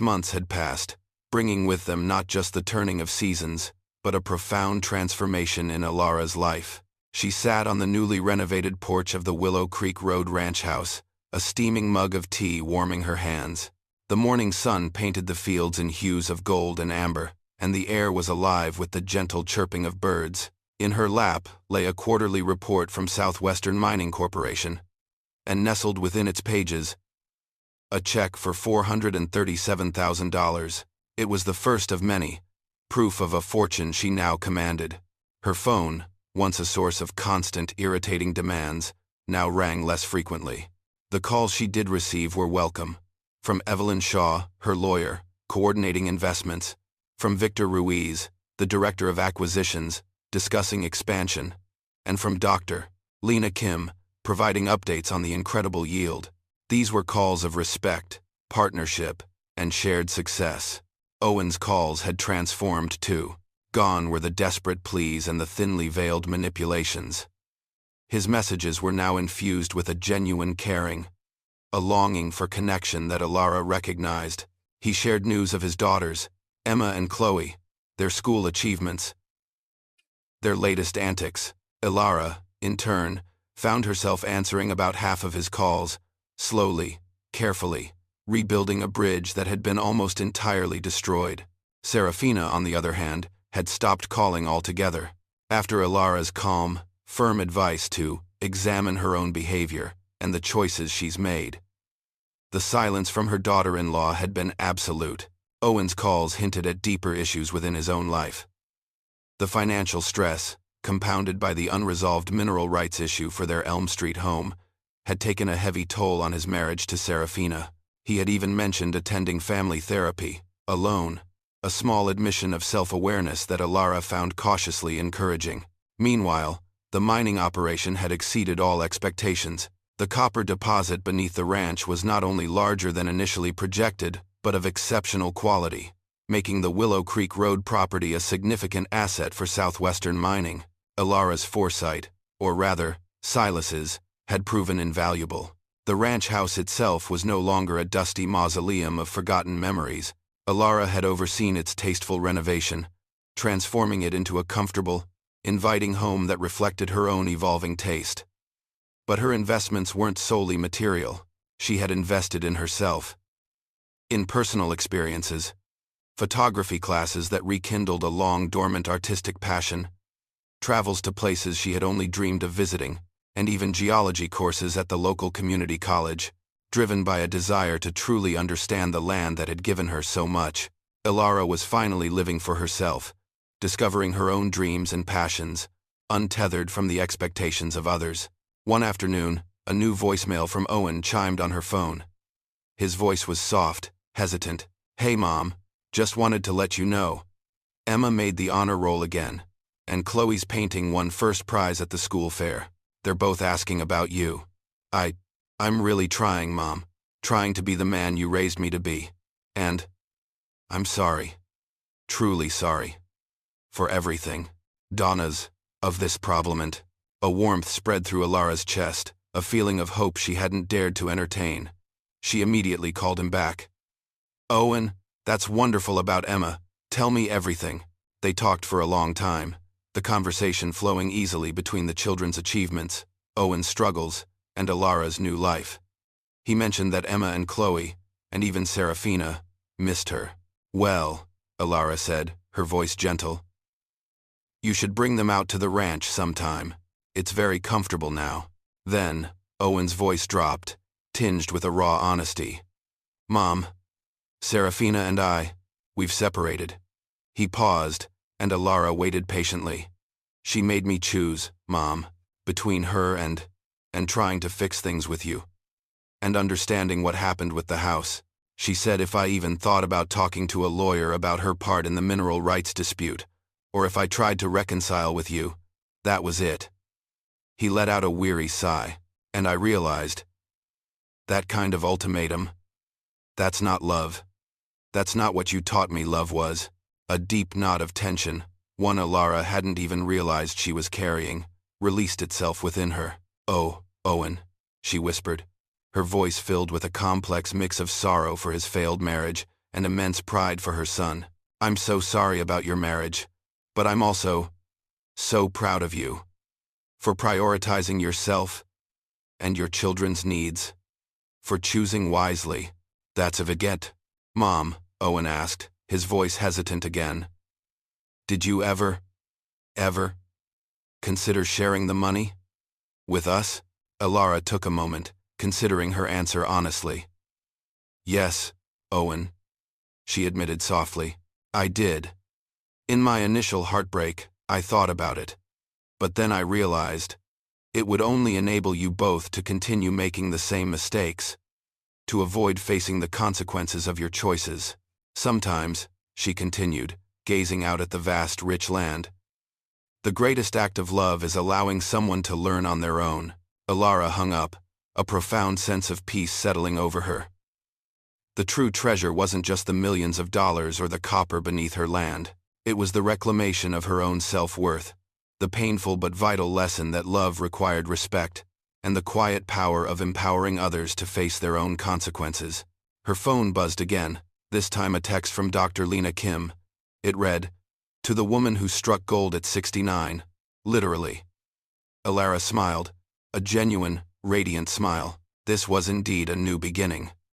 months had passed, bringing with them not just the turning of seasons, but a profound transformation in Elara's life. She sat on the newly renovated porch of the Willow Creek Road ranch house, a steaming mug of tea warming her hands. The morning sun painted the fields in hues of gold and amber, and the air was alive with the gentle chirping of birds. In her lap lay a quarterly report from Southwestern Mining Corporation, and nestled within its pages, a check for $437,000. It was the first of many, proof of a fortune she now commanded. Her phone, once a source of constant, irritating demands, now rang less frequently. The calls she did receive were welcome. From Evelyn Shaw, her lawyer, coordinating investments. From Victor Ruiz, the director of acquisitions, discussing expansion. And from Dr. Lena Kim, providing updates on the incredible yield. These were calls of respect, partnership, and shared success. Owen's calls had transformed too. Gone were the desperate pleas and the thinly veiled manipulations. His messages were now infused with a genuine caring, a longing for connection that Elara recognized. He shared news of his daughters, Emma and Chloe, their school achievements, their latest antics. Elara, in turn, found herself answering about half of his calls, slowly, carefully, rebuilding a bridge that had been almost entirely destroyed. Serafina, on the other hand, had stopped calling altogether. After Elara's calm, firm advice to examine her own behavior and the choices she's made. The silence from her daughter-in-law had been absolute. Owen's calls hinted at deeper issues within his own life. The financial stress, compounded by the unresolved mineral rights issue for their Elm Street home, had taken a heavy toll on his marriage to Serafina. He had even mentioned attending family therapy, alone, a small admission of self-awareness that Elara found cautiously encouraging. Meanwhile, the mining operation had exceeded all expectations. The copper deposit beneath the ranch was not only larger than initially projected, but of exceptional quality, making the Willow Creek Road property a significant asset for southwestern mining. Elara's foresight, or rather, Silas's, had proven invaluable. The ranch house itself was no longer a dusty mausoleum of forgotten memories. Elara had overseen its tasteful renovation, transforming it into a comfortable, inviting home that reflected her own evolving taste. But her investments weren't solely material. She had invested in herself. In personal experiences, photography classes that rekindled a long-dormant artistic passion, travels to places she had only dreamed of visiting, and even geology courses at the local community college, driven by a desire to truly understand the land that had given her so much. Elara was finally living for herself, discovering her own dreams and passions, untethered from the expectations of others. One afternoon, a new voicemail from Owen chimed on her phone. His voice was soft, hesitant. "Hey Mom, just wanted to let you know. Emma made the honor roll again, and Chloe's painting won first prize at the school fair. They're both asking about you. I'm really trying, Mom. Trying to be the man you raised me to be. And I'm sorry. Truly sorry. For everything. Donna's, of this problem and..." A warmth spread through Elara's chest, a feeling of hope she hadn't dared to entertain. She immediately called him back. "Owen, that's wonderful about Emma. Tell me everything." They talked for a long time, the conversation flowing easily between the children's achievements, Owen's struggles, and Elara's new life. He mentioned that Emma and Chloe, and even Serafina, missed her. "Well," Elara said, her voice gentle, "you should bring them out to the ranch sometime. It's very comfortable now." Then, Owen's voice dropped, tinged with a raw honesty. "Mom, Serafina and we've separated." He paused, and Elara waited patiently. "She made me choose, Mom, between her and trying to fix things with you. And understanding what happened with the house. She said if I even thought about talking to a lawyer about her part in the mineral rights dispute, or if I tried to reconcile with you, that was it." He let out a weary sigh, and I realized, that kind of ultimatum, that's not love. That's not what you taught me love was. A deep knot of tension, one Elara hadn't even realized she was carrying, released itself within her. "Oh, Owen," she whispered, her voice filled with a complex mix of sorrow for his failed marriage and immense pride for her son. "I'm so sorry about your marriage, but I'm also so proud of you. For prioritizing yourself and your children's needs. For choosing wisely. That's a viget." "Mom," Owen asked, his voice hesitant again. "Did you ever consider sharing the money with us?" Elara took a moment, considering her answer honestly. "Yes, Owen," she admitted softly. "I did. In my initial heartbreak, I thought about it. But then I realized, it would only enable you both to continue making the same mistakes, to avoid facing the consequences of your choices. Sometimes," she continued, gazing out at the vast, rich land, "the greatest act of love is allowing someone to learn on their own." Elara hung up, a profound sense of peace settling over her. The true treasure wasn't just the millions of dollars or the copper beneath her land. It was the reclamation of her own self-worth, the painful but vital lesson that love required respect, and the quiet power of empowering others to face their own consequences. Her phone buzzed again, this time a text from Dr. Lena Kim. It read, "To the woman who struck gold at 69, literally." Elara smiled, a genuine, radiant smile. This was indeed a new beginning.